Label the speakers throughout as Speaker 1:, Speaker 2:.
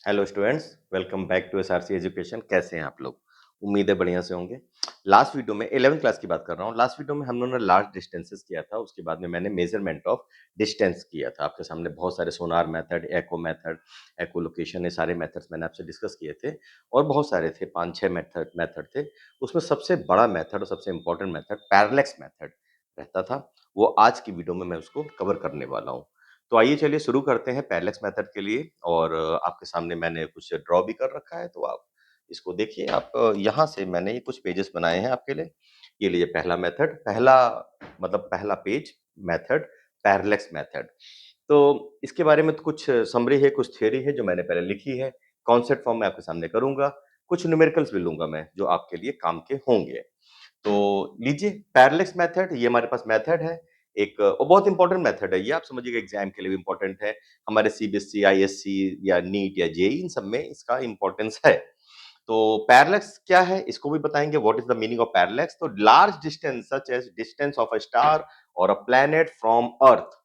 Speaker 1: Hello students, welcome back to SRC education. कैसे हैं आप लोग? उम्मीद है बढ़िया से होंगे। लास्ट वीडियो में 11th क्लास की बात कर रहा हूँ। लास्ट वीडियो में हम लोगों ने लार्ज डिस्टेंसेस किया था, उसके बाद में मैंने मेजरमेंट ऑफ डिस्टेंस किया था। आपके सामने बहुत सारे सोनार मेथड, एको लोकेशन, ये सारे मेथड्स मैंने आपसे डिस्कस किए थे और बहुत सारे थे, 5-6 मेथड थे। उसमें सबसे बड़ा मेथड और सबसे इंपॉर्टेंट मेथड पैरेलैक्स मेथड रहता था। वो आज की वीडियो में मैं उसको कवर करने वाला हूँ। तो आइए चलिए शुरू करते हैं पैरेलैक्स मेथड के लिए। और आपके सामने मैंने कुछ ड्रॉ भी कर रखा है, तो आप इसको देखिए। आप यहाँ से मैंने ये कुछ पेजेस बनाए हैं आपके लिए। ये लीजिए पहला मेथड, पहला पेज मेथड, पैरेलैक्स मेथड। तो इसके बारे में तो कुछ समरी है, कुछ थ्योरी है जो मैंने पहले लिखी है। कॉन्सेप्ट फॉर्म में आपके सामने करूंगा, कुछ न्यूमेरिकल्स भी लूंगा मैं जो आपके लिए काम के होंगे। तो लीजिए पैरेलैक्स मेथड, ये हमारे पास मेथड है एक, और बहुत इंपॉर्टेंट मेथड है ये। आप समझिएगा एग्जाम के लिए भी इंपॉर्टेंट है। हमारे सीबीएसई, आईएससी या नीट या जेईई, इन सब में इसका इंपॉर्टेंस है। तो पैरेलैक्स क्या है इसको भी बताएंगे। What is the meaning of parallax? तो large distance such as distance of a star और अ प्लैनेट फ्रॉम अर्थ।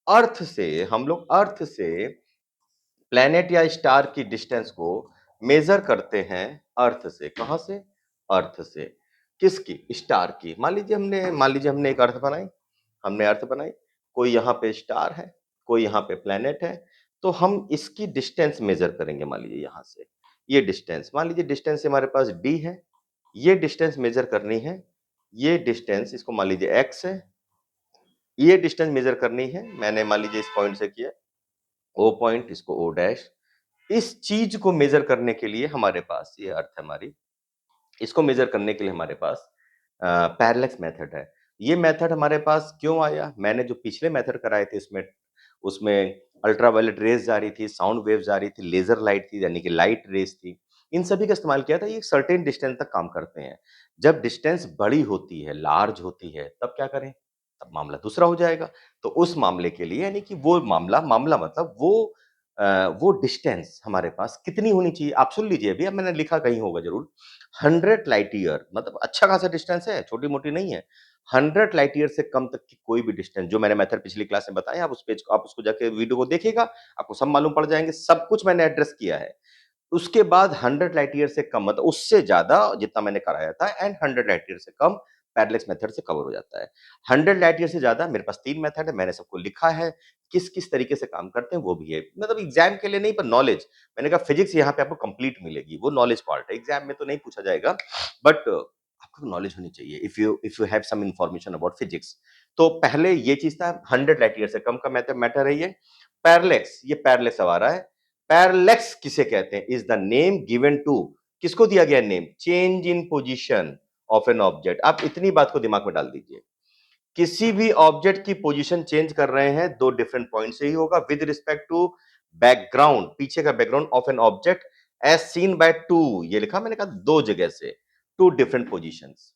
Speaker 1: अर्थ से हम लोग अर्थ से प्लैनेट या स्टार की डिस्टेंस को मेजर करते हैं। अर्थ से, कहां से? अर्थ से। किसकी? स्टार की। मान लीजिए हमने एक अर्थ बनाई, हमने अर्थ बनाई, कोई यहाँ पे स्टार है, कोई यहाँ पे प्लैनेट है। तो हम इसकी डिस्टेंस मेजर करेंगे। मान लीजिए यहाँ से ये डिस्टेंस, मान लीजिए डिस्टेंस हमारे पास डी है, ये डिस्टेंस मेजर करनी है। ये डिस्टेंस, इसको मान लीजिए एक्स है, ये डिस्टेंस मेजर करनी है। मैंने मान लीजिए इस पॉइंट से किया ओ पॉइंट, इसको ओ डैश। इस चीज को मेजर करने के लिए हमारे पास, ये अर्थ है हमारी, इसको मेजर करने के लिए हमारे पास पैरेलैक्स मेथड है। ये मेथड हमारे पास क्यों आया? मैंने जो पिछले मेथड कराए थे इसमें, उसमें अल्ट्रावायलेट रेज जा रही थी, साउंड वेव जा रही थी, लेजर लाइट थी, यानी कि लाइट रेज थी। इन सभी का इस्तेमाल किया था। ये एक सर्टेन डिस्टेंस तक काम करते हैं। जब डिस्टेंस बड़ी होती है, लार्ज होती है, तब क्या करें? तब मामला दूसरा हो जाएगा। तो उस मामले के लिए, यानी कि वो मामला मामला मतलब वो डिस्टेंस हमारे पास कितनी होनी चाहिए? आप सुन लीजिए अभी, अब मैंने लिखा कहीं होगा जरूर। 100 लाइट ईयर, मतलब अच्छा खासा डिस्टेंस है, छोटी मोटी नहीं है। 100 लाइट ईयर से कम तक की कोई भी डिस्टेंस, जो मैंने मेथड पिछली क्लास में बताया, आप उस पेज को, आप उसको जाके वीडियो को देखिएगा, आपको सब मालूम पड़ जाएंगे। सब कुछ मैंने एड्रेस किया है। उसके बाद 100 लाइट ईयर से कम, मतलब उससे ज्यादा जितना मैंने कराया था, एंड 100 लाइट ईयर से कम पैरेलैक्स मेथड से कवर हो जाता है। 100 लाइट ईयर से ज्यादा, मेरे पास 3 मेथड है, मैंने सबको लिखा है। किस किस तरीके से काम करते हैं वो भी है, मतलब एग्जाम के लिए नहीं, पर नॉलेज। मैंने कहा फिजिक्स यहाँ पे आपको कंप्लीट मिलेगी, वो नॉलेज पार्ट है, एग्जाम में तो नहीं पूछा जाएगा, बट आपको नॉलेज होनी चाहिए if you have some information about physics. तो पहले ये चीज था, 100 लाइट ईयर से कम का मैटर है ये। पैरेलैक्स, ये पैरेलैक्स अब आ रहा है। पैरेलैक्स किसे कहते हैं? Is the name given to, किसको दिया गया name? Change in position of an object. आप इतनी बात को दिमाग में डाल दीजिए, किसी भी ऑब्जेक्ट की पोजीशन चेंज कर रहे हैं, दो डिफरेंट पॉइंट से ही होगा, विद रिस्पेक्ट टू बैकग्राउंड, पीछे का background of an object as seen by two. ये लिखा मैंने, कहा दो जगह से, टू डिफरेंट पोजीशंस।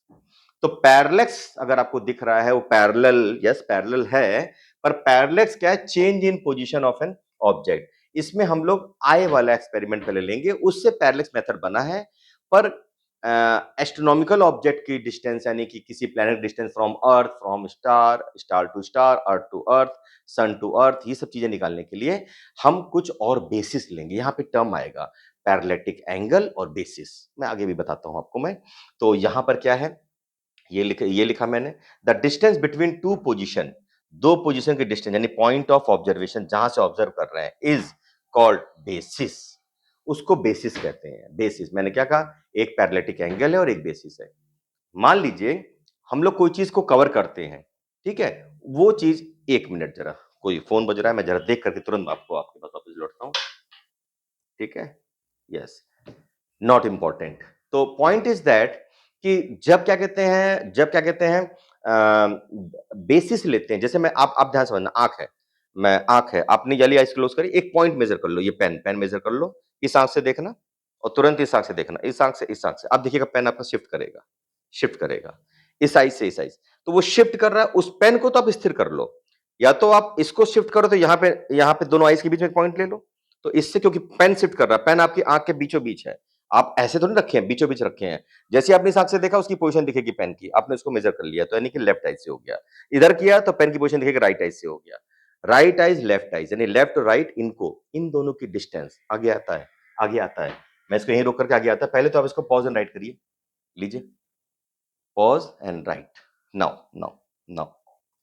Speaker 1: तो पैरेलैक्स अगर आपको दिख रहा है, वो पैरेलल, यस पैरेलल है, पर पैरेलैक्स क्या है? Change in position of an object. इसमें हम लोग आय वाला एक्सपेरिमेंट पहले लेंगे, उससे पैरेलैक्स मेथड बना है। पर एस्ट्रोनॉमिकल ऑब्जेक्ट की डिस्टेंस, यानी कि किसी planet distance from earth, from star, star to star, earth to earth, sun to earth, ये सब चीजें निकालने के लिए हम कुछ और बेसिस लेंगे। यहाँ पे टर्म आएगा पैरेलैक्टिक एंगल और बेसिस, मैं आगे भी बताता हूं आपको मैं। तो यहां पर क्या है, ये लिखा मैंने, the distance between two position, दो पोजीशन की डिस्टेंस, यानी पॉइंट ऑफ ऑब्जर्वेशन, जहां से ऑब्जर्व कर रहे हैं, इज कॉल्ड बेसिस। उसको बेसिस कहते हैं। बेसिस, मैंने क्या कहा? एक पैरेलैटिक एंगल है और एक बेसिस है। मान लीजिए हम लोग कोई चीज को कवर करते हैं, ठीक है? वो चीज, एक मिनट जरा, कोई फोन बज रहा है, मैं जरा देख करके तुरंत आपको आपके पास वापस लौटता हूँ, ठीक है? Yes, not important. तो पॉइंट इज दैट कि जब क्या कहते हैं बेसिस लेते हैं। जैसे मैं, आप ध्यान से समझना, आंख है, मैं आंख है, आपने वाली आइज क्लोज करी, एक पॉइंट मेजर कर लो, ये पेन पेन मेजर कर लो, इस आंख से देखना और तुरंत इस आंख से देखना, इस आंख से इस आंख से, आप देखिएगा पेन आपका शिफ्ट करेगा इस साइज से इस साइज। तो वो शिफ्ट कर रहा है, उस पेन को तो आप स्थिर कर लो, या तो आप इसको शिफ्ट करो, तो यहाँ पे दोनों आइज के बीच में पॉइंट ले लो। तो इससे, क्योंकि पेन शिफ्ट कर रहा है, पेन आपकी आंख के बीचों बीच है, आप ऐसे तो नहीं रखे हैं, बीचों बीच रखे हैं। जैसे आपने इस आंख से देखा, उसकी पोजीशन दिखेगी पेन की, आपने उसको मेजर कर लिया, तो यानी कि लेफ्ट आइज से हो गया। इधर किया तो पेन की पोजीशन दिखेगी राइट आइज से हो गया। राइट आइज, लेफ्ट आइज, यानी लेफ्ट और राइट, इनको, इन दोनों की डिस्टेंस आगे आता है। आगे आता है। मैं इसको यहीं रोक करके आगे आता है। पहले तो आप इसको पॉज एंड राइट करिए, लीजिए pause and right. Now now now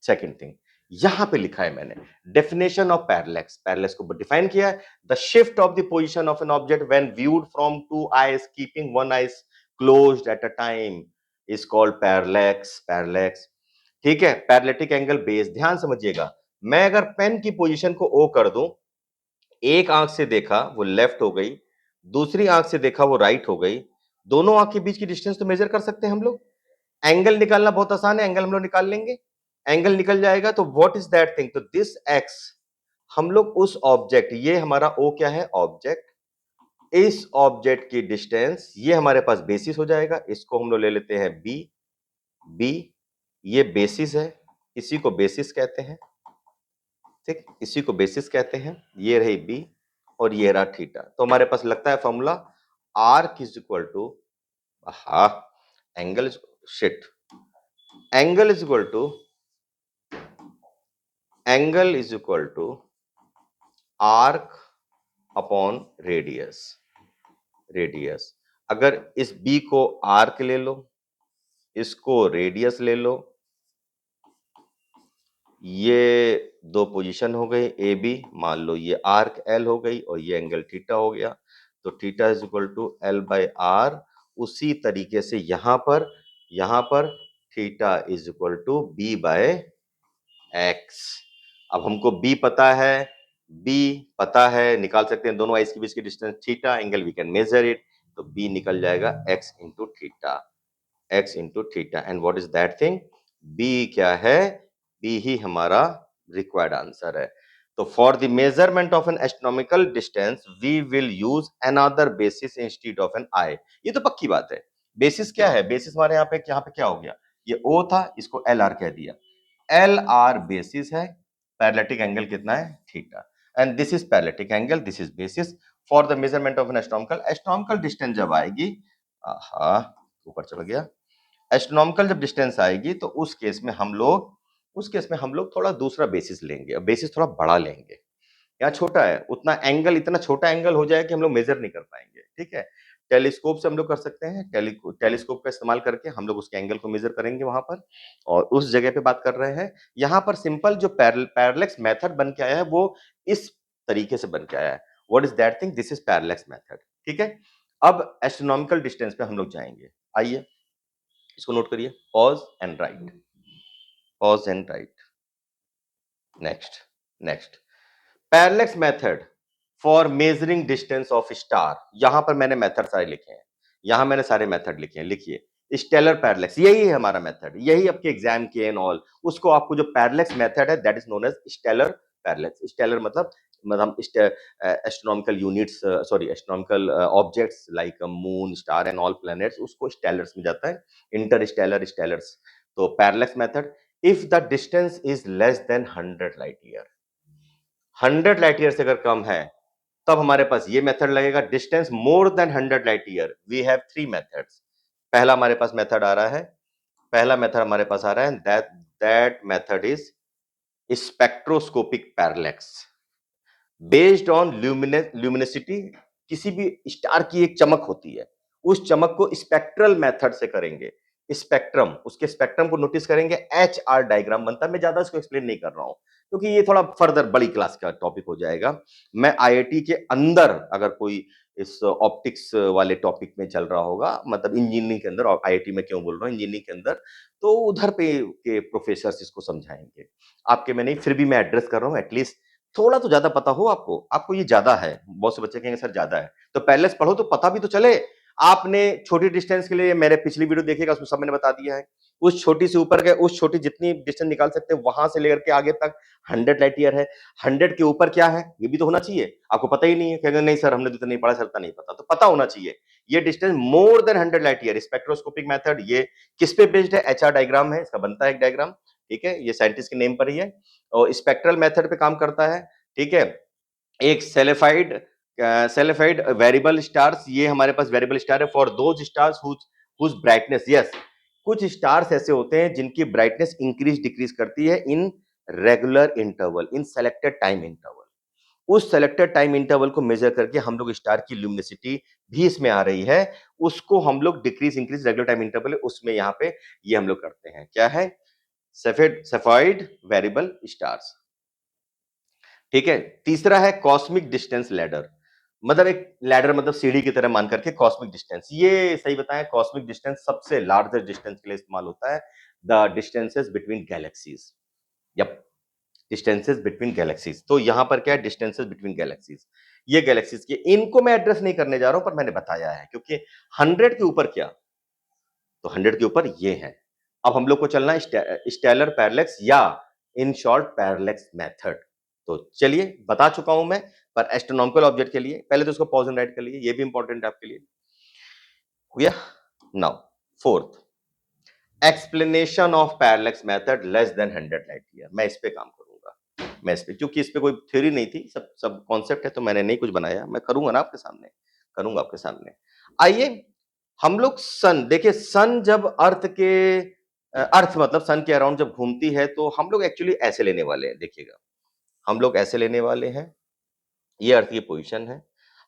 Speaker 1: second thing, यहां पे लिखा है मैंने डेफिनेशन ऑफ पैरेलैक्स। पैरेलैक्स को डिफाइन किया है, the shift of the position of an object when viewed from two eyes keeping one eyes closed at a time is called parallax. Parallax, ठीक है। पैरेलैटिक एंगल बेस, ध्यान समझिएगा, मैं अगर pen की पोजीशन को ओ कर दूं, एक आंख से देखा वो लेफ्ट हो गई, दूसरी आंख से देखा वो राइट हो गई, दोनों आंख के बीच की डिस्टेंस तो मेजर कर सकते हैं हम लोग। एंगल निकालना बहुत आसान है, एंगल हम लोग निकाल लेंगे, एंगल निकल जाएगा। तो व्हाट इज दैट थिंग, तो दिस एक्स, हम लोग उस ऑब्जेक्ट, ये हमारा ओ क्या है, ऑब्जेक्ट, इस ऑब्जेक्ट की डिस्टेंस, ये हमारे पास बेसिस हो जाएगा, इसको हम लोग ले लेते हैं बी। बी ये बेसिस है, इसी को बेसिस कहते हैं, ठीक, इसी को बेसिस कहते हैं। ये रही बी और ये रहा थीटा। तो हमारे पास लगता है formula arc is equal to, हा, angle shit, angle is equal to, angle is equal to arc upon radius. Radius, अगर इस बी को आर्क ले लो, इसको रेडियस ले लो, ये दो पोजीशन हो गई ए बी, मान लो ये आर्क एल हो गई और ये एंगल थीटा हो गया। तो theta is equal to L by R. उसी तरीके से यहां पर theta is equal to B by X. अब हमको बी पता है, बी पता है, निकाल सकते हैं दोनों आइस के बीच की distance theta, angle we can measure it. तो बी निकल जाएगा X into theta, X into theta. And what is that thing, B क्या है, बी ही हमारा रिक्वायर्ड आंसर है। तो for the measurement of an astronomical distance we will use another basis instead of an eye. ये तो पक्की बात है। बेसिस क्या है, बेसिस हमारे यहाँ पे क्या हो गया, ये ओ था, इसको एल आर कह दिया। एल आर बेसिस है, पैरेलैटिक एंगल कितना है, theta, and this is parallactic angle, this is basis for the measurement of an astronomical distance. जब आएगी, आहा, ऊपर चल गया, एस्ट्रोनॉमिकल जब डिस्टेंस आएगी तो उस केस में हम लोग थोड़ा दूसरा बेसिस लेंगे, बेसिस थोड़ा बड़ा लेंगे। यहाँ छोटा है, उतना एंगल, इतना छोटा एंगल हो जाए कि हम लोग मेजर नहीं कर पाएंगे, ठीक है। टेलीस्कोप से हम लोग कर सकते हैं, टेलीस्कोप का इस्तेमाल करके हम लोग उसके एंगल को मेजर करेंगे वहां पर, और उस जगह पे बात कर रहे हैं। यहाँ पर सिंपल जो पैरेलैक्स मेथड बन के आया है वो इस तरीके से बन के आया है। What is that thing, this is parallax method, ठीक है। अब एस्ट्रोनॉमिकल डिस्टेंस पे हम लोग जाएंगे, आइए इसको नोट करिए, pause and right, pause and right. Next, next, parallax method for measuring distance of star. यहां पर मैंने मेथड सारे लिखे हैं, यहां मैंने सारे मेथड लिखे हैं, लिखिए स्टेलर पैरेलैक्स, यही है हमारा मेथड, यही आपके एग्जाम के एंड ऑल। उसको आपको जो पैरेलैक्स मेथड है that is known as stellar parallax. Stellar मतलब astronomical units, sorry astronomical objects like moon, star and all planets, उसको स्टेलर्स में जाता है, इंटरस्टेलर, स्टेलर्स। तो parallax method, if the distance is less than 100 light year, 100 light year से अगर कम है तब हमारे पास ये मेथड लगेगा। Distance more than 100 light year, we have 3 methods. पहला हमारे पास मेथड आ रहा है, पहला मेथड हमारे पास आ रहा है, that method is spectroscopic parallax based on luminosity. किसी भी स्टार की एक चमक होती है, उस चमक को स्पेक्ट्रल मेथड से करेंगे। स्पेक्ट्रम, उसके स्पेक्ट्रम को नोटिस करेंगे, एच आर डायग्राम बनता है। मैं ज्यादा इसको एक्सप्लेन नहीं कर रहा हूं क्योंकि ये थोड़ा फर्दर बड़ी क्लास का टॉपिक हो जाएगा। मैं आईआईटी के अंदर अगर कोई इस ऑप्टिक्स वाले टॉपिक में चल रहा होगा, मतलब इंजीनियरिंग के अंदर, और आईआईटी में क्यों बोल रहा हूँ, इंजीनियरिंग के अंदर, तो उधर पे के प्रोफेसर इसको समझाएंगे। आपके में नहीं, फिर भी मैं एड्रेस कर रहा हूँ, एटलीस्ट थोड़ा तो ज्यादा पता हो आपको। आपको ये ज्यादा है, बहुत से बच्चे कहेंगे सर ज्यादा है, तो पहले से पढ़ो तो पता भी तो चले। आपने छोटी डिस्टेंस के लिए मेरे पिछली वीडियो देखिएगा, उसमें सब मैंने बता दिया है। उस छोटी से ऊपर गए, उस छोटी जितनी डिस्टेंस निकाल सकते हैं वहां से लेकर के आगे तक 100 लाइट ईयर है। 100 के ऊपर क्या है ये भी तो होना चाहिए, आपको पता ही नहीं है, कहेंगे नहीं सर हमने तो नहीं पढ़ा, सर नहीं पता, तो पता होना चाहिए। ये distance more than 100 light year, spectroscopic method, ये किस पे बेस्ड है, एचआर डायग्राम है, इसका बनता है एक डायग्राम, ठीक है, ये साइंटिस्ट के नेम पर ही है, और स्पेक्ट्रल मेथड पे काम करता है, ठीक है। एक सेलेफाइड वेरिएबल स्टार्स, ये हमारे पास वेरिएबल स्टार है for those stars whose brightness, yes, कुछ स्टार्स ऐसे होते हैं जिनकी ब्राइटनेस इंक्रीज डिक्रीज करती है in regular interval, in selected time interval. उस सेलेक्टेड टाइम इंटरवल को मेजर करके हम लोग स्टार की ल्यूमिनिसिटी भी इसमें आ रही है, उसको हम लोग decrease increase regular time interval है उसमें यहाँ पे ये हम लोग करते हैं। क्या है? सेफॉइड वेरिएबल स्टार्स। ठीक है। तीसरा है कॉस्मिक डिस्टेंस लैडर, मतलब एक लैडर मतलब सीढ़ी की तरह मान करके कॉस्मिक डिस्टेंस। ये सही बताएं, कॉस्मिक डिस्टेंस सबसे लार्जेस्ट डिस्टेंस के लिए इस्तेमाल होता है, the distances between galaxies. Yup, distances between galaxies. तो यहां पर क्या है? Distances between galaxies. ये गैलेक्सीज के, इनको मैं एड्रेस नहीं करने जा रहा हूं पर मैंने बताया है, क्योंकि 100 के ऊपर क्या, तो 100 के ऊपर ये है। अब हम लोग को चलना है स्टेलर पैरेलैक्स या इन शॉर्ट पैरेलैक्स मेथड। तो चलिए, बता चुका हूं मैं, पर एस्ट्रोनॉमिकल ऑब्जेक्ट के लिए पहले तो उसको पॉज एंड राइट कर लीजिए, ये भी इंपॉर्टेंट है आपके लिए। हुआ? Now fourth, explanation of parallax method less than 100 light year. मैं इस पे काम करूंगा, मैं इस पे, क्योंकि इस पे कोई थ्योरी नहीं थी, सब सब कॉन्सेप्ट है, तो मैंने नहीं कुछ बनाया, मैं करूंगा ना आपके सामने, करूंगा आपके सामने। आइए हम लोग सन देखिए, सन जब अर्थ के अर्थ मतलब सन के अराउंड जब घूमती है तो हम लोग एक्चुअली ऐसे लेने वाले हैं। देखिएगा, हम लोग ऐसे लेने वाले हैं, ये अर्थ की पोजीशन है,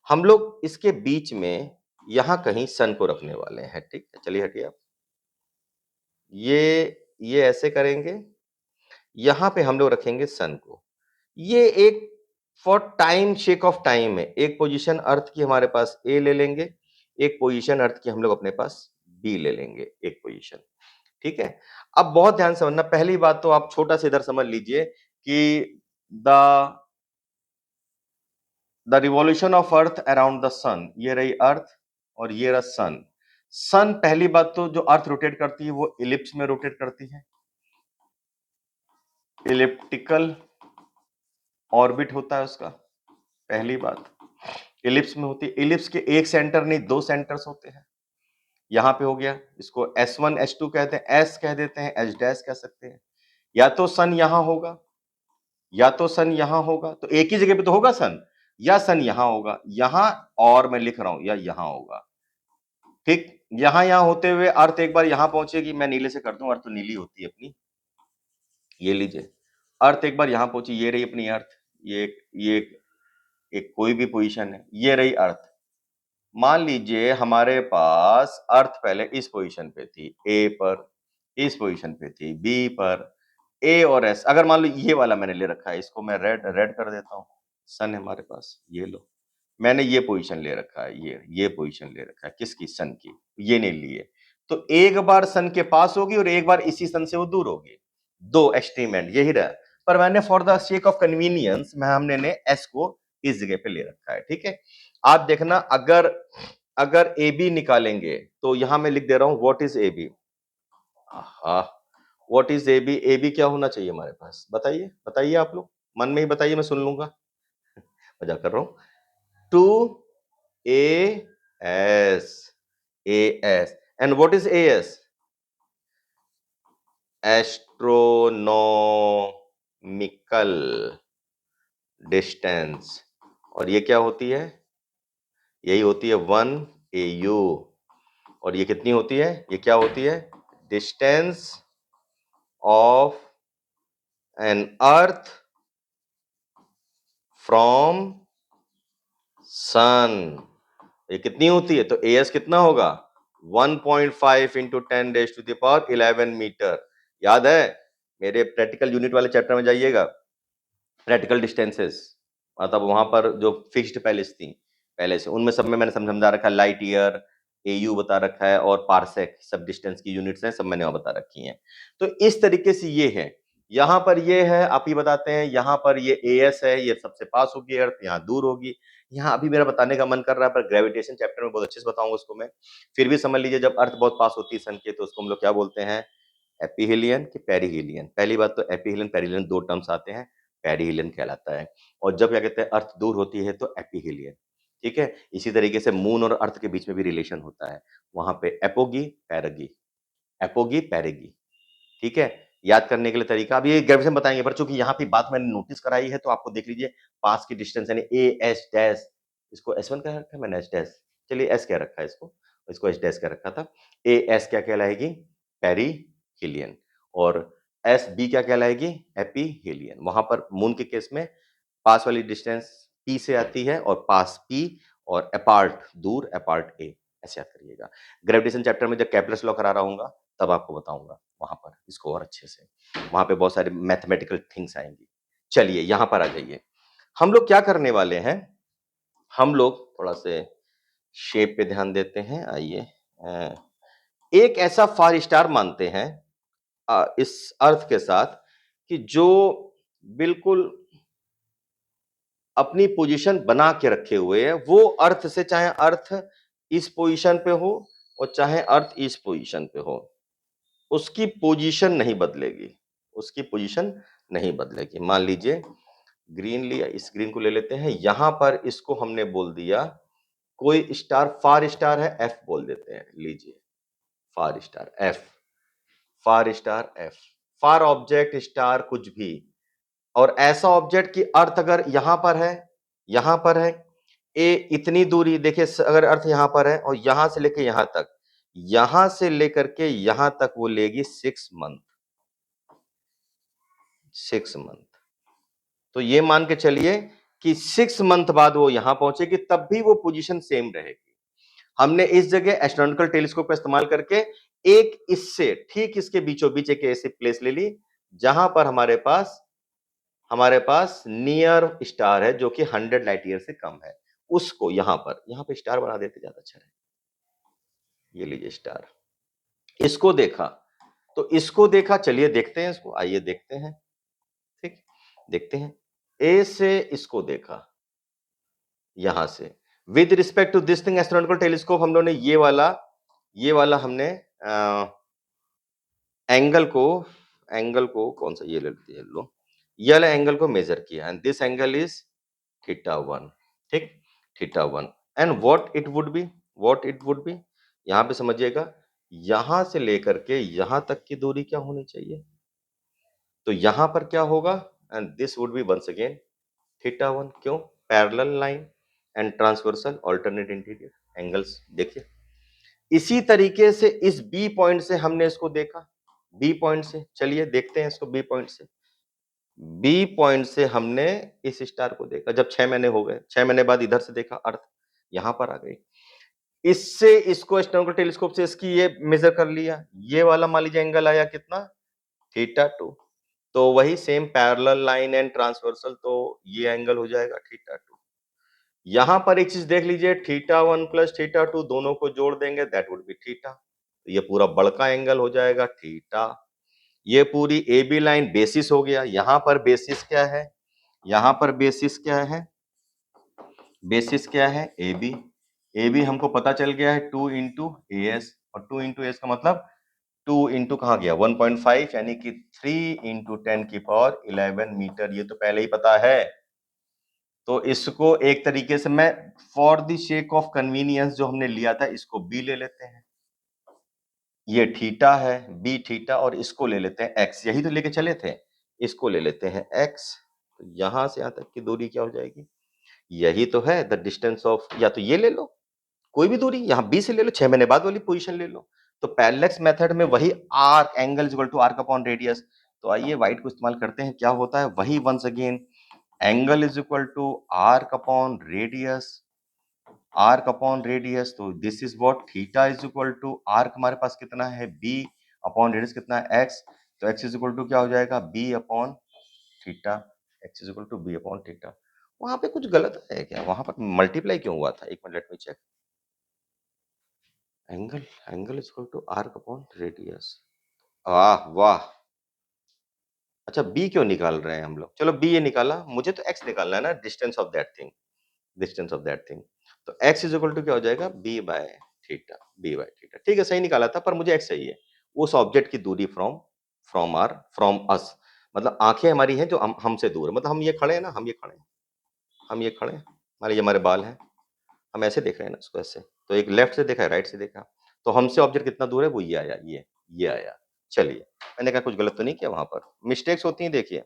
Speaker 1: हम लोग इसके बीच में यहां कहीं सन को रखने वाले हैं। ठीक है, चलिए हटिए आप, ये ऐसे करेंगे, यहां पे हम लोग रखेंगे सन को। ये एक for time shake of time है, एक पोजीशन अर्थ की हमारे पास ए ले लेंगे, एक पोजीशन अर्थ की हम लोग अपने पास बी ले लेंगे, एक पोजीशन। ठीक है। अब बहुत ध्यान से समझना, पहली बात तो आप छोटा सा इधर समझ लीजिए कि the the revolution of earth around the sun, ये रही अर्थ और ये रहा सन। सन, पहली बात तो जो अर्थ रोटेट करती है वो इलिप्स में रोटेट करती है, इलिप्टिकल ऑर्बिट होता है उसका, पहली बात इलिप्स में होती है। इलिप्स के एक सेंटर नहीं, दो सेंटर्स होते हैं। यहां पे हो गया, इसको S1 S2 कहते हैं, S कह देते हैं, H डैश कह सकते हैं। या तो सन यहां होगा, या तो सन यहां होगा, तो एक ही जगह पे तो होगा सन, या सन यहां होगा, यहां, और मैं लिख रहा हूं या यहां होगा। ठीक, यहां होते हुए अर्थ एक बार यहां पहुंचेगी, मैं नीले से कर दूं, अर्थ तो नीली होती है अपनी, ये लीजिए, अर्थ एक बार यहां पहुंची, ये रही अपनी अर्थ, ये एक कोई भी पोजीशन है, ये रही अर्थ। मान लीजिए हमारे पास अर्थ पहले इस पोजीशन पे थी, ए पर, इस पोजीशन पे थी बी पर, ए और एस, अगर मान लो ये वाला मैंने ले रखा है, इसको मैं रेड रेड कर देता हूं, सन है हमारे पास, ये लो, मैंने ये पोजीशन ले रखा है, ये पोजीशन ले रखा है, किसकी? सन की, ये नहीं लिए, तो एक बार सन के पास होगी और एक बार इसी सन से वो दूर होगी, दो एक्सट्रीम एंड यही रहा। पर मैंने for the sake of convenience मैं हमने ने एस को इस जगह पे ले रखा है। ठीक है, आप देखना, अगर अगर ए बी निकालेंगे तो यहां मैं लिख दे रहा हूं व्हाट इज ए बी। हाँ, what is A B? A B क्या होना चाहिए हमारे पास? बताइए, बताइए आप लोग, मन में ही बताइए, मैं सुन लूंगा, मजाक कर रहा हूं। To A S, A S, and what is A S? Astronomical distance. और ये क्या होती है? यही होती है 1 AU। और ये कितनी होती है? ये क्या होती है? Distance of an earth from sun, ये कितनी होती है? तो AS कितना होगा? 1.5 इंटू 10⁻11 मीटर। याद है? मेरे प्रैक्टिकल यूनिट वाले चैप्टर में जाइएगा, प्रैक्टिकल डिस्टेंसेस, मतलब वहां पर जो फिक्स्ड पैलेस थी पहले से, उनमें सब में मैंने समझा रखा है, लाइट ईयर, AU बता रखा है, और पारसेक, सब डिस्टेंस की यूनिट्स हैं, सब मैंने वहां बता रखी हैं। तो इस तरीके से ये है, यहां पर ये है, आप ही बताते हैं, यहां पर ये AS है, ये सबसे पास होगी अर्थ, यहाँ दूर होगी। यहाँ अभी मेरा बताने का मन कर रहा है, पर ग्रेविटेशन चैप्टर में बहुत अच्छे से बताऊंगा उसको मैं। फिर भी समझ लीजिए, जब अर्थ बहुत पास होती है सन के, तो उसको हम लोग क्या बोलते हैं? एपीहेलियन कि पेरिहेलियन? पहली बात तो एपीहेलियन पेरिहेलियन दो टर्म्स आते हैं, पेरिहेलियन कहलाता है। और जब क्या कहते हैं अर्थ दूर होती है तो एपीहेलियन। ठीक है, इसी तरीके से मून और अर्थ के बीच में भी रिलेशन होता है, वहां पे एपोगी पैरगी, एपोगी पैरेगी। ठीक है, याद करने के लिए तरीका, अब ये ग्रेविटेशन बताएंगे, पर चूंकि यहाँ पे बात मैंने नोटिस कराई है तो आपको देख लीजिए, पास की डिस्टेंस यानी ए एस डैश, इसको S1 कह रखा है मैंने, एस डैश, चलिए एस कह रखा है इसको एस डैश कह रखा था। ए एस क्या कहलाएगी? पेरीहिलियन। और एस बी क्या कहलाएगी? एपीहेलियन। वहां पर मून के केस में पास वाली डिस्टेंस पी से आती है और पास पी और अपार्ट दूर अपार्ट ए, ऐसे याद करिएगा। ग्रेविटेशन चैप्टर में जब केपलर्स लॉ करा रहा हूँगा तब आपको बताऊंगा वहां पर इसको और अच्छे से, वहां पे बहुत सारे मैथमेटिकल थिंग्स आएंगी। चलिए यहां पर आ जाइए, हम लोग क्या करने वाले हैं, हम लोग थोड़ा से शेप पे ध्यान देते हैं। आइए एक ऐसा फार स्टार मानते हैं इस अर्थ के साथ कि जो बिल्कुल अपनी पोजीशन बना के रखे हुए है, वो अर्थ से, चाहे अर्थ इस पोजीशन पे हो और चाहे अर्थ इस पोजीशन पे हो, उसकी पोजीशन नहीं बदलेगी, उसकी पोजीशन नहीं बदलेगी। मान लीजिए ग्रीन लिया, इस ग्रीन को ले लेते हैं, यहां पर इसको हमने बोल दिया कोई स्टार, फार स्टार है, एफ बोल देते हैं। लीजिए फार स्टार एफ, फार स्टार एफ, फार ऑब्जेक्ट स्टार कुछ भी, और ऐसा ऑब्जेक्ट की अर्थ अगर यहां पर है, यहां पर है, ए इतनी दूरी देखिए, अगर अर्थ यहां पर है और यहां से लेके यहां तक, यहां से लेकर के यहां तक वो लेगी 6 मंथ, 6 मंथ। तो ये मान के चलिए कि 6 मंथ बाद वो यहां पहुंचेगी, तब भी वो पोजीशन सेम रहेगी। हमने इस जगह एस्ट्रोनॉमिकल टेलीस्कोप का इस्तेमाल करके एक इससे ठीक इसके बीचों बीच एक ऐसी प्लेस ले ली जहां पर हमारे पास नियर स्टार है जो कि 100 लाइट ईयर से कम है, उसको यहां पे स्टार बना देते, ज्यादा अच्छा है। ये लीजिए स्टार, इसको देखा, तो इसको देखा, चलिए देखते हैं इसको, आइए देखते हैं, ठीक, देखते हैं। ए से इसको देखा यहां से, with respect to this thing astronomical telescope, हम लोगों ने ये वाला हमने एंगल को कौन सा, ये ले लो, ये वाला एंगल को मेजर किया, एंड दिस एंगल इज θ1, ठीक, θ1, and what it would be, यहां पे समझिएगा, यहां से लेकर के यहां तक की दूरी क्या होनी चाहिए, तो यहां पर क्या होगा, and this would be once again θ1, क्यों, parallel line and transversal alternate interior angles. देखिए इसी तरीके से इस बी पॉइंट से हमने इसको देखा, बी पॉइंट से, चलिए देखते हैं इसको बी पॉइंट से, बी पॉइंट से हमने इस स्टार को देखा, जब 6 महीने हो गए, 6 महीने बाद इधर से देखा, अर्थ यहां पर आ गई, इससे इसको एस्ट्रोनॉमिकल टेलीस्कोप से इसकी ये मेजर कर लिया, ये वाला मान लीजिए एंगल आया कितना, θ2, तो वही same parallel line and transversal, तो ये एंगल हो जाएगा θ2। यहां पर एक चीज देख लीजिए, θ1 प्लस θ2 दोनों को जोड़ देंगे, दैट वुड बी थीटा, तो ये पूरा बड़का एंगल हो जाएगा थीटा। ये पूरी ए बी लाइन बेसिस हो गया, यहां पर बेसिस क्या है, यहां पर बेसिस क्या है, बेसिस क्या है, ए बी, ए बी हमको पता चल गया है 2 इंटू ए एस, और 2 इंटू एस का मतलब 2 इंटू कहाँ गया 1.5, यानी कि 3 इंटू 10⁻11 मीटर, ये तो पहले ही पता है। तो इसको एक तरीके से मैं for the shake of convenience जो हमने लिया था, इसको बी ले लेते हैं, ये थीटा है, बी थीटा, और इसको ले लेते हैं एक्स, यही तो लेके चले थे, इसको ले लेते हैं एक्स, तो यहां से यहां तक की दूरी क्या हो जाएगी, यही तो है द डिस्टेंस ऑफ, या तो ये ले लो कोई भी दूरी, यहां बी से ले लो, 6 महीने बाद वाली पोजीशन ले लो, तो पैरेलैक्स मेथड में वही arc, angle is equal to arc upon radius, तो आइए वाइट को इस्तेमाल करते हैं, क्या होता है वही, once again angle is equal to arc upon radius, arc upon radius, तो this is what, theta is equal to arc हमारे पास कितना है बी, अपॉन रेडियस कितना है एक्स, तो एक्स इज इक्वल टू क्या हो जाएगा b upon theta, x is equal to b upon theta. वहां पे कुछ गलत है क्या, वहां पर मल्टीप्लाई क्यों हुआ था, एक minute let me check, angle is equal to arc upon radius, वाह वाह, अच्छा बी क्यों निकाल रहे हैं हम लोग, चलो बी ये निकाला, मुझे तो एक्स निकालना है ना, distance of that thing, distance of that thing, तो x इज इक्वल टू क्या हो जाएगा b by theta, b by theta, ठीक है सही निकाला था, पर मुझे x चाहिए, उस ऑब्जेक्ट की दूरी फ्रॉम फ्रॉम अस, मतलब आंखें हमारी हैं जो हमसे दूर है, मतलब हम ये खड़े हैं ना, हम ये खड़े हैं, हम ये खड़े हैं, मान लीजिए हमारे बाल हैं, हम ऐसे देख रहे हैं ना इसको ऐसे, तो एक लेफ्ट से देखा है, राइट से देखा, तो हमसे ऑब्जेक्ट कितना दूर है, वो ये आया, ये आया। चलिए मैंने कहा कुछ गलत तो नहीं किया, वहां पर मिस्टेक्स होती हैं, देखिए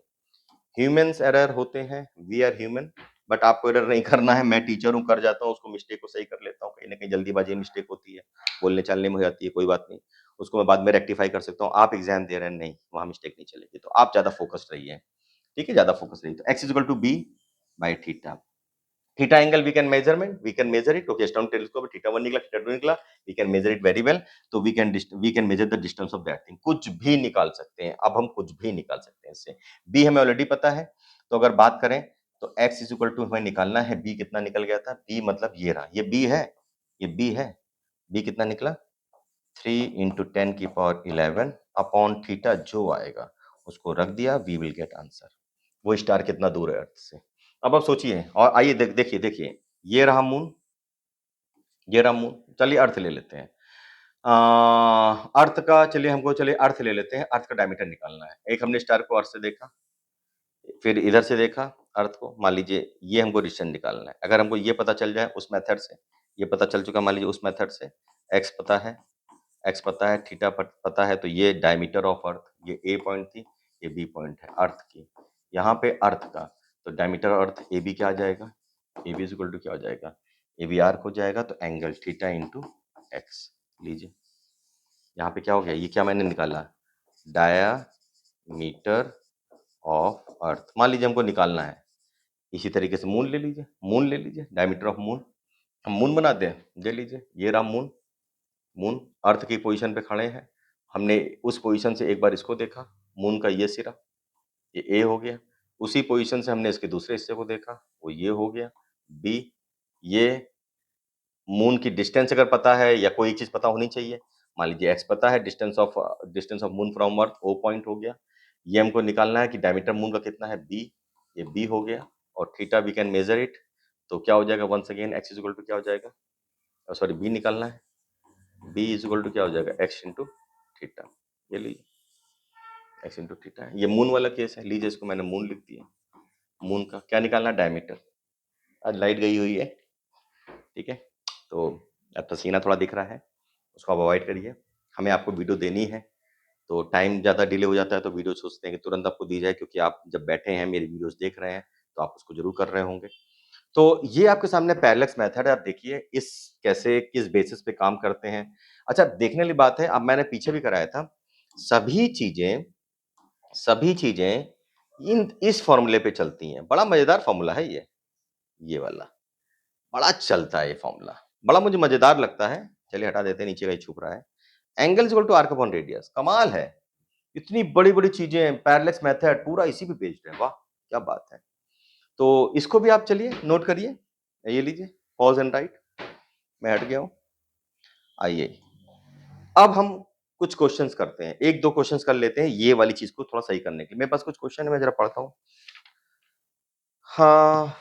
Speaker 1: ह्यूमंस एरर होते हैं, वी आर ह्यूमन, बट आपको एरर नहीं करना है, मैं टीचर हूँ, कर जाता हूँ, उसको मिस्टेक को सही कर लेता हूँ, कहीं ना कहीं जल्दीबाजी मिस्टेक होती है, बोलने चालने में हो जाती है, कोई बात नहीं, उसको मैं बाद में रेक्टिफाई कर सकता हूँ, आप एग्जाम दे रहे हैं, नहीं वहां मिस्टेक नहीं चलेगी, तो आप ज्यादा फोकस्ड रहिए, ठीक है, ज्यादा फोकस रहिए, तो X is equal to B by theta, theta angle we can measure it. Okay, stone telescope theta 1 निकला, थीटा 2 निकला, we can measure it very well. तो we can measure the distance of that thing. कुछ भी निकाल सकते हैं, अब हम कुछ भी निकाल सकते हैं इससे। बी हमें ऑलरेडी पता है, तो अगर बात करें तो x इज इक्वल टू हमें निकालना है बी कितना निकल गया था। बी मतलब ये रहा, ये बी है, ये बी है। बी कितना निकला 3 इंटू 10⁻11 अपॉन थीटा जो आएगा उसको रख दिया, वी विल गेट आंसर। वो स्टार कितना दूर है अर्थ से। अब आप सोचिए और आइए देखिए देखिए, ये रहा मून, ये रहा मून। चलिए अर्थ ले लेते हैं। अर्थ का चलिए अर्थ ले लेते हैं। अर्थ का डायमीटर निकालना है। एक हमने स्टार को अर्थ से देखा, फिर इधर से देखा अर्थ को। मान लीजिए ये हमको डिस्टेंस निकालना है। अगर हमको ये पता चल जाए उस मेथड से, ये पता चल चुका मान लीजिए उस मेथड से, एक्स पता है, एक्स पता है, थीटा पता है, तो ये डायमीटर ऑफ अर्थ, ये ए पॉइंट थी, ये बी पॉइंट है अर्थ की। यहाँ पे अर्थ का तो डायमीटर अर्थ ए बी क्या आ जाएगा, a b is equal to क्या हो जाएगा, ए बी आर्क हो जाएगा। तो एंगल थीटा इंटू एक्स लीजिए। यहाँ पे क्या हो गया, ये क्या मैंने निकाला, डायामीटर ऑफ अर्थ। मान लीजिए हमको निकालना है, इसी तरीके से मून ले लीजिए, मून ले लीजिए, डायमीटर ऑफ मून। हम मून बनाते हैं, ले लीजिए, ये रहा मून। मून अर्थ की पोजीशन पे खड़े हैं, हमने उस पोजीशन से एक बार इसको देखा, मून का ये सिरा, ये ए हो गया। उसी पोजीशन से हमने इसके दूसरे हिस्से को देखा, वो ये हो गया बी। ये मून की डिस्टेंस अगर पता है या कोई चीज पता होनी चाहिए, मान लीजिए एक्स पता है, distance of moon from earth o point हो गया। ये हमको निकालना है कि डायमीटर मून का कितना है बी, ये बी हो गया। और theta we can measure it, तो क्या हो जाएगा, once again x is equal to क्या हो जाएगा, सॉरी बी निकालना है, बी इज इक्वल टू क्या हो जाएगा एक्स इंटू थीटा। ये लीजिए एक्स इंटू थीटा है। ये मून वाला केस है, लीजिए इसको मैंने मून लिख दिया। मून का क्या निकालना है, डायमीटर। आज लाइट गई हुई है, ठीक है, तो अब पसीना थोड़ा दिख रहा है, उसको आप अवॉइड करिए। हमें आपको वीडियो देनी है, तो टाइम ज़्यादा डिले हो जाता है, तो वीडियो सोचते हैं कि तुरंत आपको दी जाए, क्योंकि आप जब बैठे हैं मेरी वीडियोस देख रहे हैं तो आप उसको जरूर कर रहे होंगे। तो ये आपके सामने पैरेलक्स मेथड है, आप देखिए इस कैसे किस बेसिस पे काम करते हैं। अच्छा, देखने वाली बात है, अब मैंने पीछे भी कराया था, सभी चीजें इन इस फॉर्मूले पे चलती हैं। बड़ा मजेदार फॉर्मूला है ये वाला, बड़ा चलता है ये फॉर्मूला, बड़ा मुझे मजेदार लगता है। चलिए हटा देते हैं, नीचे का ही छुप रहा है। Angle equal to arc upon radius, कमाल है, इतनी बड़ी-बड़ी चीजें, पैरेलक्स मेथड पूरा इसी पे बेस्ड है। वाह! क्या बात है। तो इसको भी आप चलिए नोट करिए। ये लीजिए, पॉज़ एंड राइट, मैं हट गया हूँ। आइए, अब हम कुछ क्वेश्चंस करते हैं। 1-2 क्वेश्चंस कर लेते हैं ये वाली चीज़ को थोड़ा सही करने के लिए। मेरे पास कुछ क्वेश्चन है, मैं ज़रा पढ़ता हूँ। हाँ,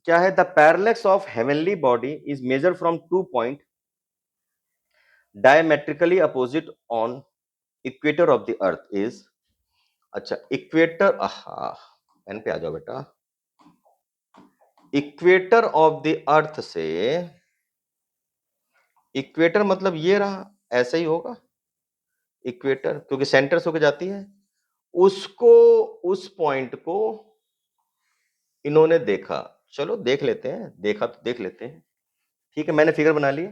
Speaker 1: क्या है, the parallax of heavenly body is measured from 2 point diametrically opposite on equator of the earth is. अच्छा, इक्वेटर, पेन पे आ जाओ बेटा। इक्वेटर ऑफ द अर्थ से, इक्वेटर मतलब ये रहा, ऐसा ही होगा इक्वेटर, क्योंकि सेंटर से होकर जाती है। उसको, उस पॉइंट को इन्होंने देखा। चलो देख लेते हैं, देखा तो देख लेते हैं, ठीक है। मैंने फिगर बना ली।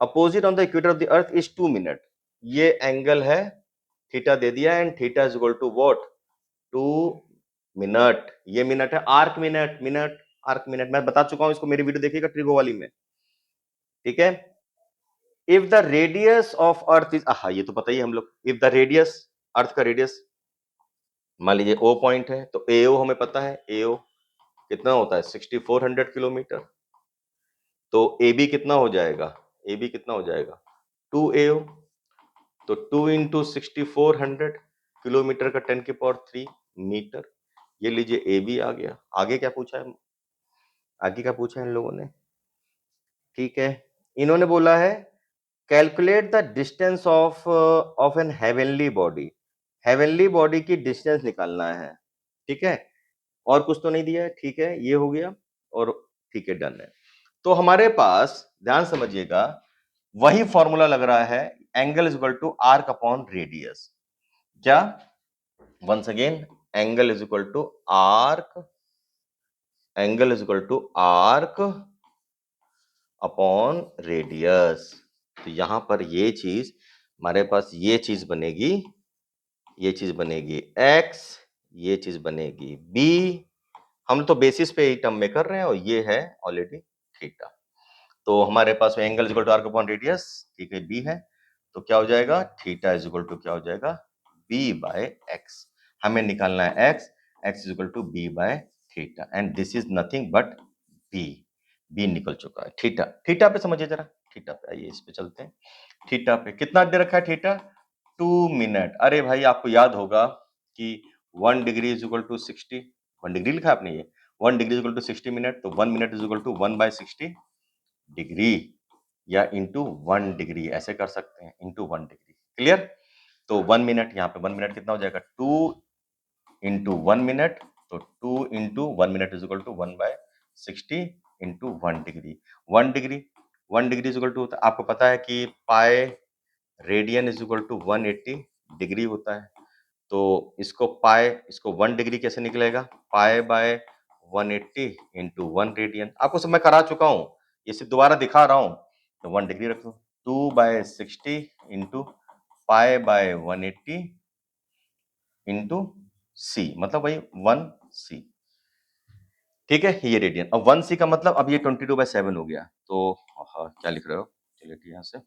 Speaker 1: Opposite on the equator of the earth is 2 minute. ये एंगल है, थीटा दे दिया, and theta is equal to what, 2 minute. ये मिनट है, arc minute, minute arc minute, मैं बता चुका हूं इसको, मेरी वीडियो देखिएगा ट्रिगो वाली में, ठीक है। If the radius of earth is, ये तो पता ही हम लोग, इफ द रेडियस, अर्थ का रेडियस मान लीजिए ओ पॉइंट है, तो एओ हमें पता है, एओ कितना होता है 6400 किलोमीटर। तो ए बी कितना हो जाएगा, ए बी कितना हो जाएगा 2AO। तो 2 इंटू 6400 किलोमीटर का 10⁻³ मीटर। ये लीजिए ए बी आ गया। आगे क्या पूछा है, आगे क्या पूछा है इन लोगों ने, ठीक है। इन्होंने बोला है calculate the distance of an heavenly body. Heavenly body की डिस्टेंस निकालना है, ठीक है। और कुछ तो नहीं दिया है, ठीक है, ये हो गया और ठीक है, डन है। तो हमारे पास ध्यान समझिएगा, वही फॉर्मूला लग रहा है, angle is equal to arc upon radius. क्या, once again, angle is equal to arc, angle is equal to arc upon radius. तो यहां पर ये चीज, हमारे पास ये चीज बनेगी, ये चीज बनेगी x, ये चीज बनेगी b, हम तो बेसिस पे ही टर्म में कर रहे हैं और ये है ऑलरेडी थीटा। तो हमारे पास angle is equal to arc upon radius, ठीक है, बी है, तो क्या हो जाएगा, थीटा इज इक्वल टू क्या हो जाएगा, बी बाय एक्स। हमें निकालना है x, x is equal to B by theta, and this is nothing but b. B निकल चुका है। थीटा, थीटा पे समझिए जरा, थीटा पे आइए, इस पे चलते हैं। थीटा पे कितना दे रखा है थीटा, 2 मिनट। अरे भाई आपको याद होगा कि 1 degree is equal to 60, 1 degree लिखा आपने, ये 1 degree is equal to 60 minute, तो 1 minute is equal to 1/60 degree, या इंटू 1 डिग्री, ऐसे कर सकते हैं, इंटू 1 डिग्री। क्लियर? तो 1 मिनट, यहाँ पे 1 मिनट कितना हो जाएगा, 2 इंटू 1 मिनट, तो 2 into 1 minute is equal to 1/60 into 1 degree. 1 degree, 1 degree is equal to, आपको पता है कि pi radian is equal to 180 degree होता है। तो इसको पाई, इसको 1 डिग्री कैसे निकलेगा, पाई बाय 180 इंटू 1 रेडियन। आपको सब मैं करा चुका हूँ, ये सिर्फ दोबारा दिखा रहा हूँ। तो 1 डिग्री रख दो, 2/60 इंटू पाई बाय 180 इंटू सी, मतलब वही 1c। ठीक है, ये रेडियन। अब 1c का मतलब, अब ये 22/7 हो गया, तो क्या लिख रहे हो, चलिए यहाँ से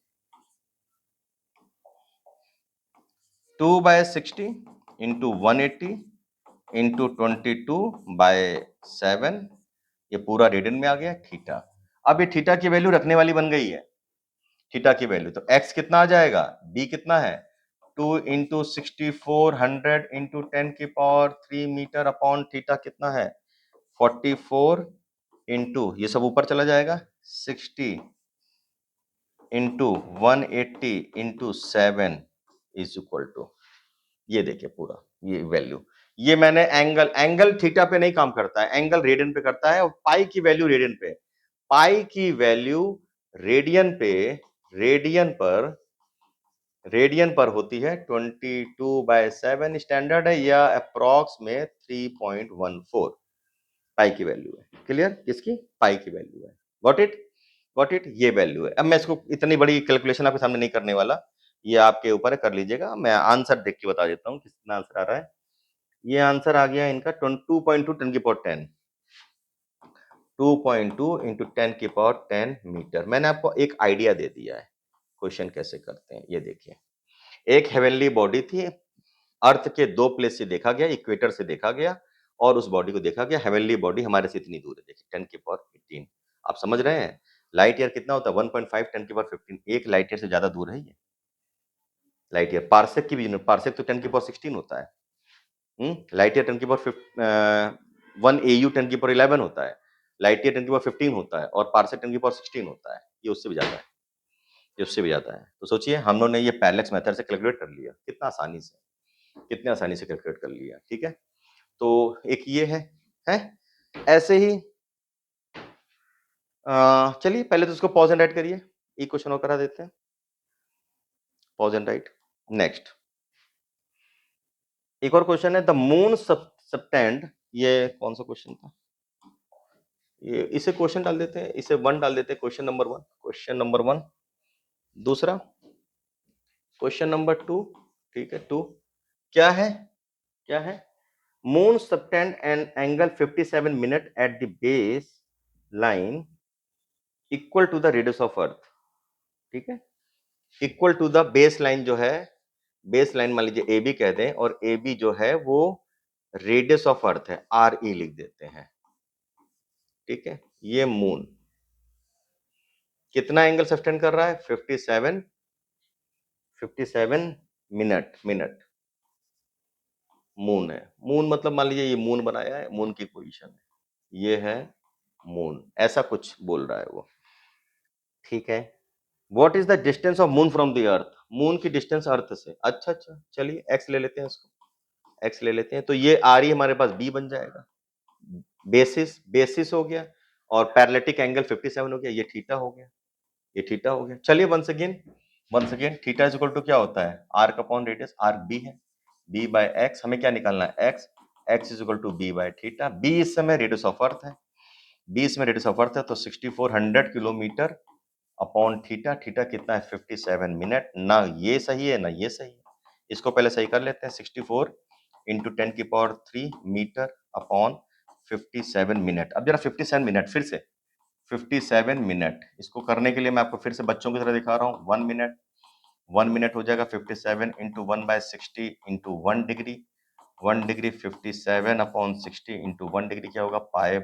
Speaker 1: 2/60 इंटू 180 इंटू 22/7, ये पूरा रेडियन में आ गया थीटा। अब ये थीटा की वैल्यू रखने वाली बन गई है, थीटा की वैल्यू, तो x कितना आ जाएगा, b कितना है, 2 इंटू 6400 इंटू 10⁻³ अपॉन थीटा कितना है, 44 इंटू, ये सब ऊपर चला जाएगा, 60 into 180 into 7 is equal to, ये देखिए पूरा ये वैल्यू। ये मैंने एंगल थीटा पे नहीं काम करता है, एंगल रेडियन पे करता है, और पाई की वैल्यू रेडियन पे, पाई की वैल्यू रेडियन पे, रेडियन पर होती है 22/7 स्टैंडर्ड है, या अप्रॉक्स में 3.14 पाई की वैल्यू है। क्लियर? किसकी, पाई की वैल्यू है। गॉट इट, गॉट इट, ये वैल्यू है। अब मैं इसको इतनी बड़ी कैलकुलेशन आपके सामने नहीं करने वाला, ये आपके ऊपर है, कर लीजिएगा। मैं आंसर देख के बता देता हूँ कितना आंसर आ रहा है। ये आंसर आ गया इनका 2.2 10 की पावर 10, 2.2 इंटू 10 की पावर 10 मीटर। मैंने आपको एक आइडिया दे दिया है क्वेश्चन कैसे करते हैं। ये देखिए, एक हेवनली बॉडी थी, अर्थ के 2 प्लेस से देखा गया, इक्वेटर से देखा गया और उस बॉडी को देखा गया। हेवनली बॉडी हमारे से इतनी दूर है, देखिए 10 की पावर 15। आप समझ रहे हैं, लाइट ईयर कितना होता है, 1.5 10 की पावर 15, एक लाइट ईयर से ज्यादा दूर है ये। लाइट ईयर, पार्सेक की भी, पार्सेक तो 10 की पावर 16 होता है। लाइट ईयर 1 AU 10 की पावर 11 होता है, लाइट ईयर 10 की पावर 15 होता है, और पार्सेक 10 की पावर 16 होता है। ये उससे भी ज्यादा है, ये उससे भी ज्यादा है। तो सोचिए, हम लोगों ने ये पैरेलैक्स मेथड से कैलकुलेट कर लिया, कितना आसानी से, कितने आसानी से कैलकुलेट कर लिया। ठीक है, तो एक ये है ऐसे ही। चलिए पहले तो उसको पॉज एंड राइट करिए, एक क्वेश्चन और करा देते हैं, पॉज एंड राइट। नेक्स्ट एक और क्वेश्चन है, द मून सबटेंड, ये कौन सा क्वेश्चन था, ये इसे क्वेश्चन डाल देते हैं, इसे 1 डाल देते हैं, क्वेश्चन नंबर 1, क्वेश्चन नंबर 1। दूसरा क्वेश्चन नंबर 2, ठीक है, 2 क्या है, क्या है, moon subtend an angle 57 minute at the base line equal to the radius of earth. ठीक है, equal to the base line जो है, बेस लाइन मान लीजिए ए बी कह दें, और ए बी जो है वो रेडियस ऑफ अर्थ है, आर ई लिख देते हैं। ठीक है, ये मून कितना एंगल सस्टेन कर रहा है, 57 मिनट मून है। मून मतलब मान लीजिए ये मून बनाया है, मून की पोजीशन है, ये है मून, ऐसा कुछ बोल रहा है वो। ठीक है, what is the distance of moon from the earth, moon की डिस्टेंस अर्थ से। अच्छा अच्छा, चलिए एक्स ले लेते हैं, इसको एक्स ले लेते हैं, तो ये आर ई हमारे पास बी बन जाएगा, बेसिस हो गया, और पैरेलैटिक एंगल 57 हो गया, ये थीटा हो गया, ये थीटा हो गया। चलिए once again theta is equal to क्या होता है, arc upon radius, arc b है, बी बाय एक्स, हमें क्या निकालना है, x, x is equal to B by theta. B इस समय रेडियस ऑफ अर्थ है, बी इसमें रेडियस ऑफ अर्थ है, तो 6400 किलोमीटर अपॉन थीटा, थीटा कितना है 57 मिनट। ना ये सही है ना ये सही है, इसको पहले सही कर लेते हैं, 64 इंटू 10 की पावर 3 मीटर अपॉन 57 मिनट। अब जरा 57 मिनट फिर से 57 मिनट, इसको करने के लिए मैं आपको फिर से बच्चों की तरह दिखा रहा हूँ। 1 मिनट, 1 मिनट हो जाएगा 57 into 1/60 into 1 degree. 1 degree 57/60 into 1 degree क्या होगा? Pi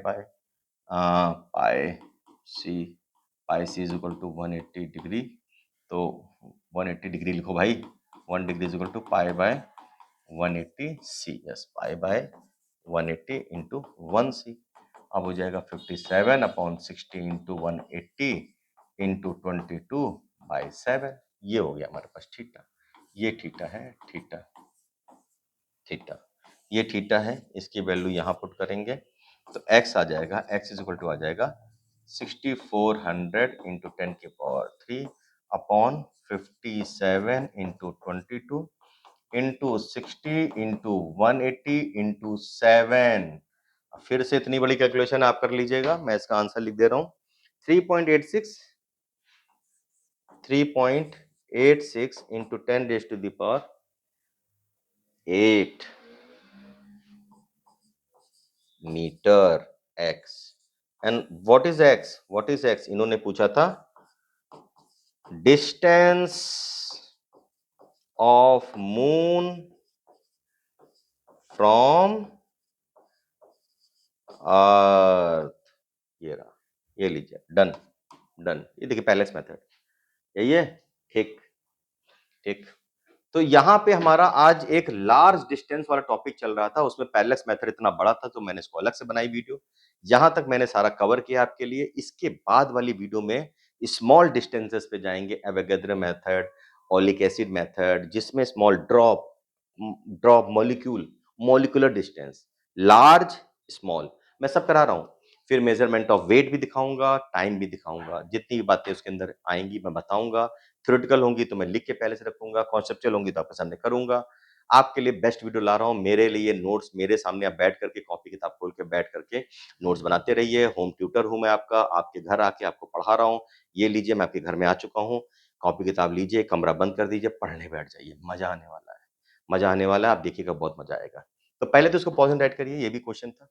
Speaker 1: c, pi c is equal to 180 degree. तो 180 डिग्री लिखो भाई। 1 degree is equal to pi by 180 c. Yes, pi by 180 into 1 c. अब हो जाएगा 57/60 इंटू 180 इंटू 22/7। ये हो गया हमारे पास थीटा। ये थीटा है, थीटा, थीटा, ये थीटा है। इसकी वैल्यू यहाँ पुट करेंगे तो x आ जाएगा, x इज इक्वल टू आ जाएगा 6400 इंटू 10 की power 3 upon 57 into 22 into 60 into 180 into 7। फिर से इतनी बड़ी कैलकुलेशन आप कर लीजिएगा, मैं इसका आंसर लिख दे रहा हूँ 3.86 3.86 into 10 raise to the power 8 metre x। And what is x? What is x? इन्होंने पूछा था distance of moon from earth. ये रहा, ये लीजिए, डन डन। ये देखिए पैलेस मेथड, यही है। ठीक ठीक। तो यहाँ पे हमारा आज एक लार्ज डिस्टेंस वाला टॉपिक चल रहा था, उसमें पैरेलक्स मेथड इतना बड़ा था तो मैंने इसको अलग से बनाई वीडियो। यहाँ तक मैंने सारा कवर किया आपके लिए। इसके बाद वाली वीडियो में स्मॉल डिस्टेंसेस पे जाएंगे, Avogadro method, oleic acid method, जिसमें small drop, drop molecule, molecular distance, large, small, मैं सब करा रहा हूँ। फिर मेजरमेंट ऑफ वेट भी दिखाऊंगा, टाइम भी दिखाऊंगा, जितनी भी बातें उसके अंदर आएंगी मैं बताऊंगा। थ्योरेटिकल होंगी तो मैं लिख के पहले से रखूंगा, कॉन्सेप्चुअल होंगी तो आपके सामने करूंगा। आपके लिए बेस्ट वीडियो ला रहा हूँ, मेरे लिए नोट्स मेरे सामने आप बैठ करके कॉपी किताब खोल के बैठ करके नोट्स बनाते रहिए। होम ट्यूटर हूँ मैं आपका, आपके घर आके आपको पढ़ा रहा हूँ। ये लीजिए, मैं आपके घर में आ चुका हूँ। कॉपी किताब लीजिए, कमरा बंद कर दीजिए, पढ़ने बैठ जाइए, मजा आने वाला है। मजा आने वाला है, आप देखिएगा बहुत मजा आएगा। तो पहले तो इसको पॉज एंड राइट करिए, ये भी क्वेश्चन था,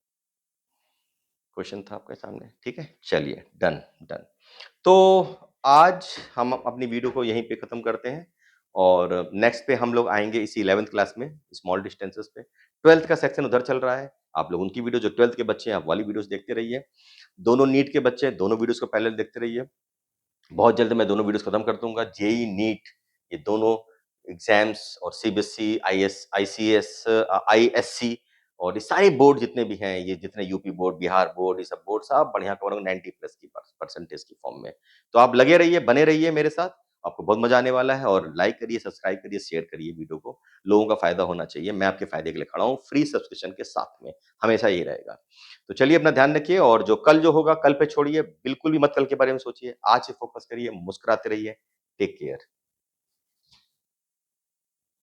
Speaker 1: क्वेश्चन था आपके सामने, ठीक है। चलिए, डन डन। तो आज हम अपनी वीडियो को यहीं पे खत्म करते हैं और नेक्स्ट पे हम लोग आएंगे इसी 11th क्लास में, स्मॉल डिस्टेंसेस पे। 12th का सेक्शन उधर चल रहा है, आप लोग उनकी वीडियो, जो 12th के बच्चे हैं आप वाली वीडियोस देखते रहिए। दोनों नीट के बच्चे दोनों वीडियोस को पहले देखते रहिए। बहुत जल्द मैं दोनों वीडियोस खत्म कर दूंगा। जेई नीट ये दोनों एग्जाम्स और सीबीएसई, आईएस, आईसीएस, आईएससी और ये सारे बोर्ड जितने भी हैं, ये जितने यूपी बोर्ड, बिहार बोर्ड, ये सब बोर्ड सब बढ़िया कवर होंगे 90 प्लस की परसेंटेज की फॉर्म में। तो आप लगे रहिए, बने रहिए मेरे साथ, आपको बहुत मजा आने वाला है। और लाइक करिए, सब्सक्राइब करिए, शेयर करिए वीडियो को, लोगों का फायदा होना चाहिए। मैं आपके फायदे के लिए खड़ा हूँ, फ्री सब्सक्रिप्शन के साथ में, हमेशा यही रहेगा। तो चलिए, अपना ध्यान रखिए और जो कल जो होगा कल पे छोड़िए, बिल्कुल भी मत कल के बारे में सोचिए, आज से फोकस करिए, मुस्कुराते रहिए। Take care.